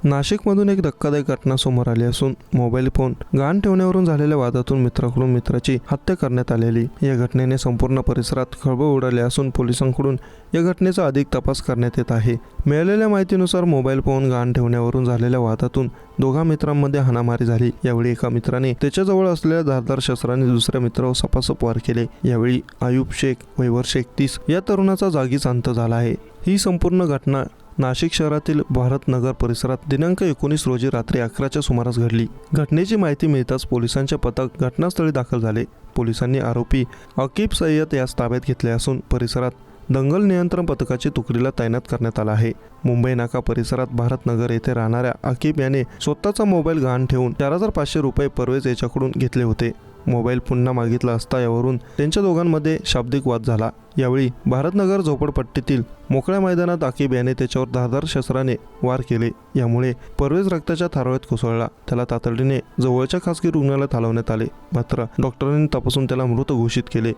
नाशिकमधून एक धक्कादायक घटना समोर आली असून मोबाईल फोन गहाण ठेवण्यावरून झालेल्या वादातून मित्राकडून मित्राची हत्या करण्यात आलेली. या घटनेने संपूर्ण परिसरात खळबळ उडाली असून पोलिसांकडून या घटनेचा अधिक तपास करण्यात येत आहे. मिळालेल्या माहितीनुसार मोबाईल फोन गहाण ठेवण्यावरून झालेल्या वादातून दोघा मित्रांमध्ये हाणामारी झाली. यावेळी एका मित्राने त्याच्याजवळ असलेल्या धारदार शस्त्राने दुसऱ्या मित्रावर सपासप वार केले. यावेळी आयुब शेख वय वर्ष 31 या तरुणाचा जागीच अंत झाला आहे. ही संपूर्ण घटना नाशिक शहरातील भारत नगर परिसरात दिनांक 19 रोजी रात्री 11च्या सुमारास घडली. घटनेची माहिती मिळताच पोलिसांचे पथक घटनास्थळी दाखल झाले. पोलिसांनी आरोपी अकीब सय्यद यास ताब्यात घेतले असून परिसरात दंगल नियंत्रण पथकाची तुकडीला तैनात करण्यात आला आहे. मुंबई नाका परिसरात भारत नगर येथे राहणाऱ्या अकीब याने स्वतःचा मोबाईल गहाण ठेवून 4,500 रुपये परवेज याच्याकडून घेतले होते. मोबाईल पुन्हा मागितला असता यावरून त्यांच्या दोघांमध्ये शाब्दिक वाद झाला. यावेळी भारतनगर झोपडपट्टीतील मोकळ्या मैदानात अकीब याने त्याच्यावर धारदार शस्त्राने वार केले. यामुळे परवेज रक्ताच्या थारोळ्यात कोसळला. त्याला तातडीने जवळच्या खासगी रुग्णालयात हलवण्यात आले. मात्र डॉक्टरांनी तपासून त्याला मृत घोषित केले.